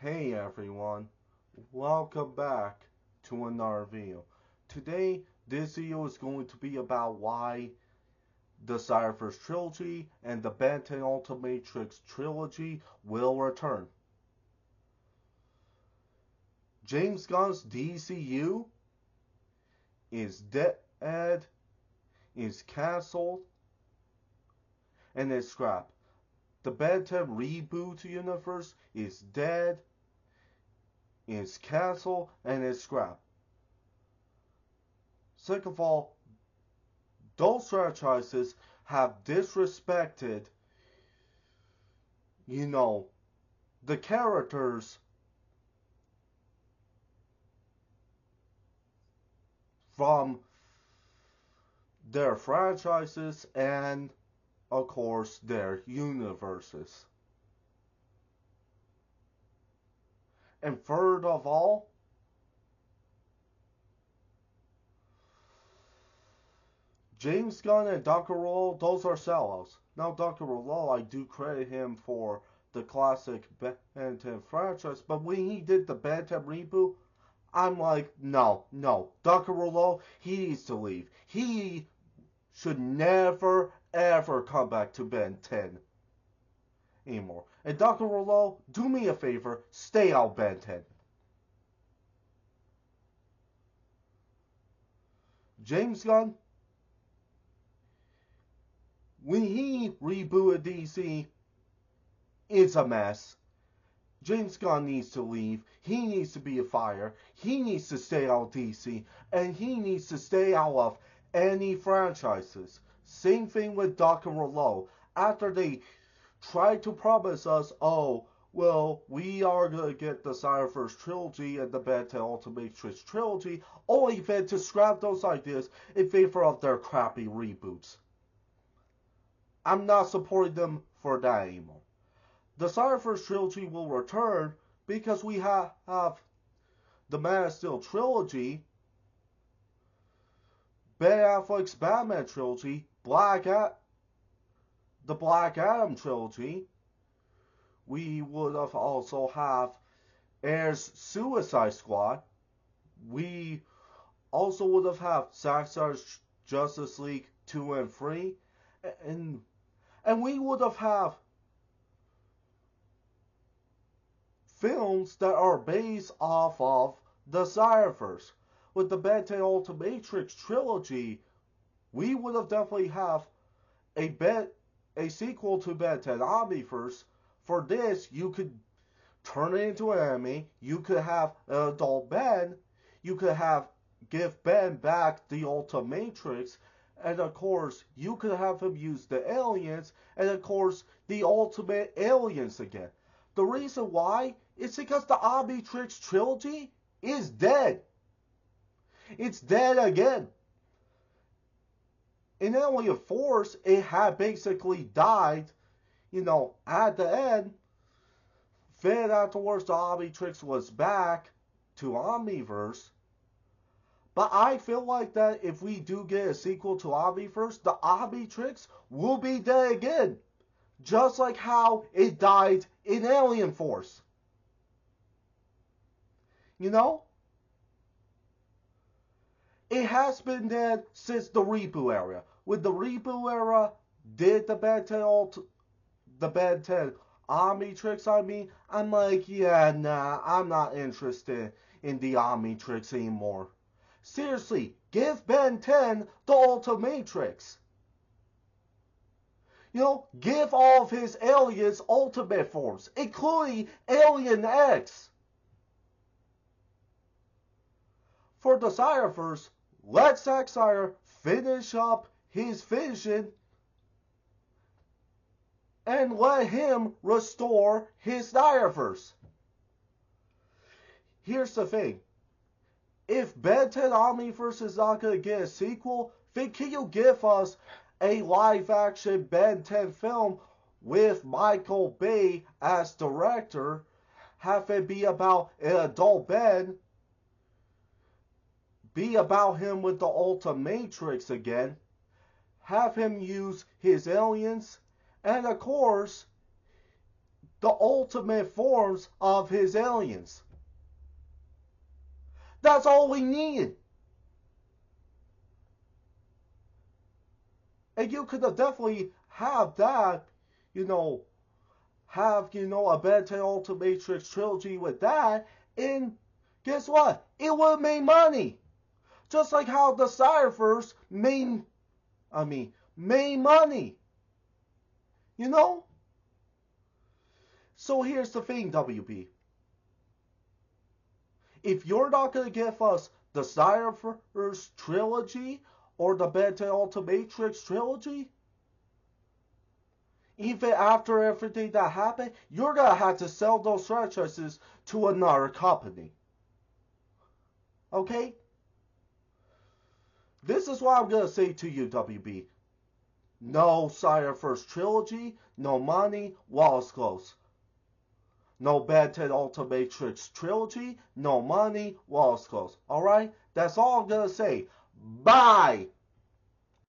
Hey everyone, welcome back to another video. Today, this video is going to be about why the Snyder Trilogy and the Ben 10 Ultimatrix Trilogy will return. James Gunn's DCU is dead, is cancelled, and is scrapped. The Ben 10 reboot universe is dead, is cancelled, and is scrapped. Second of all, those franchises have disrespected, the characters from their franchises and, of course, their universes. And third of all, James Gunn and Dr. Rollo, those are sellouts. Now, Dr. Rollo, I do credit him for the classic Ben 10 franchise, but when he did the Ben 10 reboot, I'm like, no. Dr. Rollo, he needs to leave. He should never, ever come back to Ben 10 anymore. And Dr. Rollo, do me a favor, stay out Ben 10. James Gunn, when he rebooted DC, it's a mess. James Gunn needs to leave. He needs to be fired. He needs to stay out of DC. And he needs to stay out of any franchises. Same thing with Dr. Rollo. After they tried to promise us, oh, well, we are going to get the Snyder Trilogy and the Ben 10 Ultimatrix Trilogy, only then to scrap those ideas in favor of their crappy reboots. I'm not supporting them for that anymore. The Snyder Trilogy will return because we have the Man of Steel Trilogy, Ben Affleck's Batman Trilogy, the Black Adam Trilogy. We would have also have Ayer's Suicide Squad. We also would have had Zack Snyder's Justice League 2 and 3. And we would have had films that are based off of the Snyderverse. With the Ben 10 Ultimatrix Trilogy, we would have definitely have a sequel to Ben 10 Omniverse. For this, you could turn it into an anime. You could have an adult Ben. You could give Ben back the Ultimatrix. And of course, you could have him use the aliens. And of course, the ultimate aliens again. The reason why is because the Omnitrix Trilogy is dead. It's dead again. In Alien Force, it had basically died, at the end. Then afterwards, the Omnitrix was back to Omniverse. But I feel like that if we do get a sequel to Omniverse, the Omnitrix will be dead again. Just like how it died in Alien Force. It has been dead since the reboot era. When the reboot era did the Ben 10 Omnitrix, I'm like, yeah, nah, I'm not interested in the Omnitrix anymore. Seriously, give Ben 10 the Ultimatrix. Give all of his aliens ultimate forms, including Alien X. For the Snyderverse, let Zack Snyder finish up his vision and let him restore his Snyderverse. Here's the thing. If Ben 10 Omniverse is not going to get a sequel, then can you give us a live-action Ben 10 film with Michael Bay as director? Have it be about an adult Ben. Be about him with the Ultimatrix again. Have him use his aliens. And of course, the ultimate forms of his aliens. That's all we needed. And you could have definitely have that, have, a better Ultimatrix Trilogy with that, and guess what? It would have made money. Just like how the Cypherverse made money. So here's the thing, WB. If you're not going to give us the Snyderverse trilogy or the Beta Ultimatrix trilogy, even after everything that happened, you're going to have to sell those franchises to another company. Okay? This is what I'm going to say to you, WB. No Snyderverse trilogy, no money, walls closed. No Beta Ultimatrix trilogy, no money, walls closed. Alright? That's all I'm going to say. Bye!